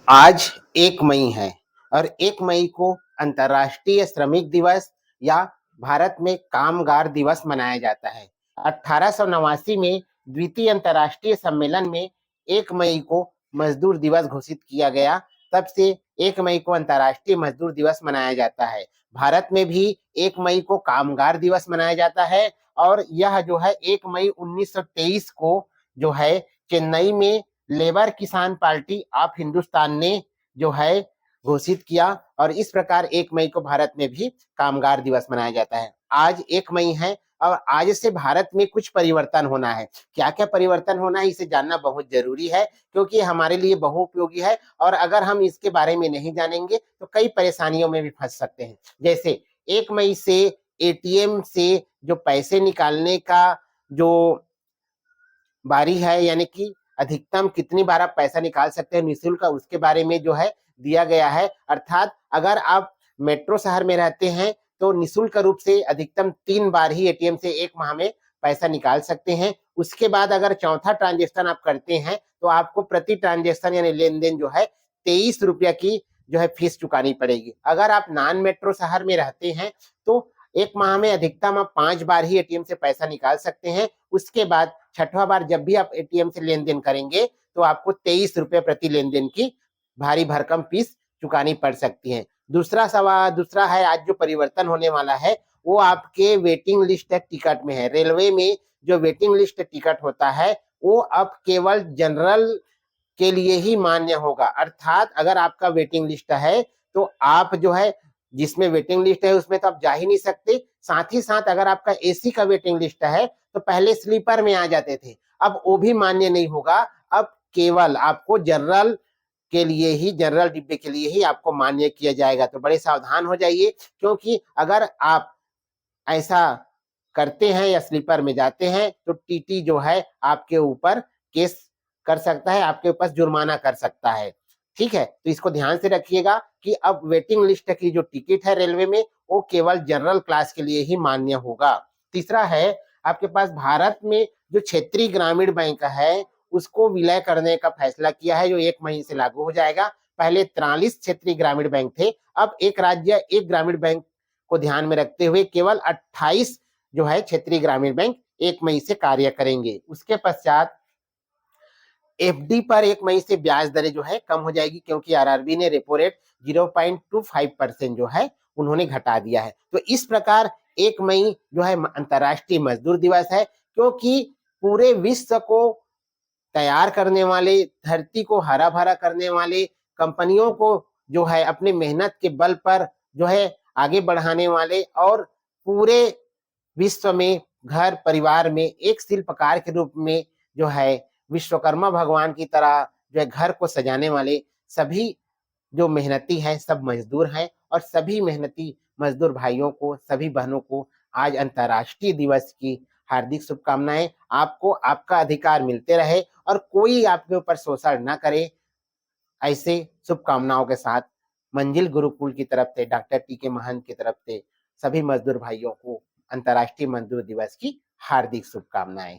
आज 1 मई है और 1 मई को अंतर्राष्ट्रीय श्रमिक दिवस या भारत में कामगार दिवस मनाया जाता है। 1889 में द्वितीय अंतर्राष्ट्रीय सम्मेलन में 1 मई को मजदूर दिवस घोषित किया गया। तब से 1 मई को अंतर्राष्ट्रीय मजदूर दिवस मनाया जाता है। भारत में भी 1 मई को कामगार दिवस मनाया जाता है और यह जो है 1 मई 1923 को जो है चेन्नई में लेबर किसान पार्टी ऑफ हिंदुस्तान ने जो है घोषित किया और इस प्रकार 1 मई को भारत में भी कामगार दिवस मनाया जाता है। आज 1 मई है और आज से भारत में कुछ परिवर्तन होना है। क्या क्या परिवर्तन होना है इसे जानना बहुत जरूरी है, क्योंकि हमारे लिए बहुउपयोगी है और अगर हम इसके बारे में नहीं जानेंगे तो कई परेशानियों में भी फंस सकते हैं। जैसे 1 मई से एटीएम से जो पैसे निकालने का जो बारी है, यानी कि अधिकतम कितनी बार आप पैसा निकाल सकते हैं निःशुल्क, उसके बारे में जो है दिया गया है। अर्थात अगर आप मेट्रो शहर में रहते हैं तो निःशुल्क रूप से अधिकतम 3 बार ही एटीएम से 1 माह में पैसा निकाल सकते हैं। उसके बाद अगर चौथा ट्रांजेक्शन आप करते हैं तो आपको प्रति ट्रांजेक्शन यानी लेन देन जो है 23 रुपया की जो है फीस चुकानी पड़ेगी। अगर आप नॉन मेट्रो शहर में रहते हैं तो 1 माह में अधिकतम आप 5 बार ही एटीएम से पैसा निकाल सकते हैं। उसके बाद छठवां बार जब भी आप एटीएम से लेन देन करेंगे तो आपको 23 रुपये प्रति लेन देन की भारी भरकम फीस चुकानी पड़ सकती है। दूसरा है आज जो परिवर्तन होने वाला है वो आपके वेटिंग लिस्ट टिकट में है। रेलवे में जो वेटिंग लिस्ट टिकट होता है वो अब केवल जनरल के लिए ही मान्य होगा। अर्थात अगर आपका वेटिंग लिस्ट है तो आप जो है जिसमें वेटिंग लिस्ट है उसमें तो आप जा ही नहीं सकते। साथ ही साथ अगर आपका एसी का वेटिंग लिस्ट है तो पहले स्लीपर में आ जाते थे, अब वो भी मान्य नहीं होगा। अब केवल आपको जनरल के लिए ही, जनरल डिब्बे के लिए ही आपको मान्य किया जाएगा। तो बड़े सावधान हो जाइए, क्योंकि अगर आप ऐसा करते हैं या स्लीपर में जाते हैं तो टीटी जो है आपके ऊपर केस कर सकता है, आपके ऊपर जुर्माना कर सकता है। ठीक है, तो इसको ध्यान से रखिएगा कि अब वेटिंग लिस्ट की जो टिकट है रेलवे में वो केवल जनरल क्लास के लिए ही मान्य होगा। तीसरा है आपके पास भारत में जो क्षेत्रीय ग्रामीण बैंक है उसको विलय करने का फैसला किया है, जो 1 मई से लागू हो जाएगा। पहले 43 क्षेत्रीय ग्रामीण बैंक थे, अब एक राज्य एक ग्रामीण बैंक को ध्यान में रखते हुए केवल 28 जो है क्षेत्रीय ग्रामीण बैंक 1 मई से कार्य करेंगे। उसके पश्चात एफडी पर 1 मई से ब्याज दरें जो है कम हो जाएगी, क्योंकि आरआरबी ने रेपो रेट 0.25% जो है उन्होंने घटा दिया है। तो इस प्रकार 1 मई जो है अंतर्राष्ट्रीय मजदूर दिवस है, क्योंकि पूरे विश्व को तैयार करने वाले, धरती को हरा भरा करने वाले, कंपनियों को जो है अपने मेहनत के बल पर जो है आगे बढ़ाने वाले और पूरे विश्व में घर परिवार में एक शिल्पकार के रूप में जो है विश्वकर्मा भगवान की तरह जो है घर को सजाने वाले सभी जो मेहनती हैं सब मजदूर हैं। और सभी मेहनती मजदूर भाइयों को, सभी बहनों को आज अंतर्राष्ट्रीय दिवस की हार्दिक शुभकामनाएं। आपको आपका अधिकार मिलते रहे और कोई आपके ऊपर शोषण न करे, ऐसे शुभकामनाओं के साथ मंजिल गुरुकुल की तरफ से, डॉक्टर टी.के. महंत की तरफ से सभी मजदूर भाइयों को अंतर्राष्ट्रीय मजदूर दिवस की हार्दिक शुभकामनाएं।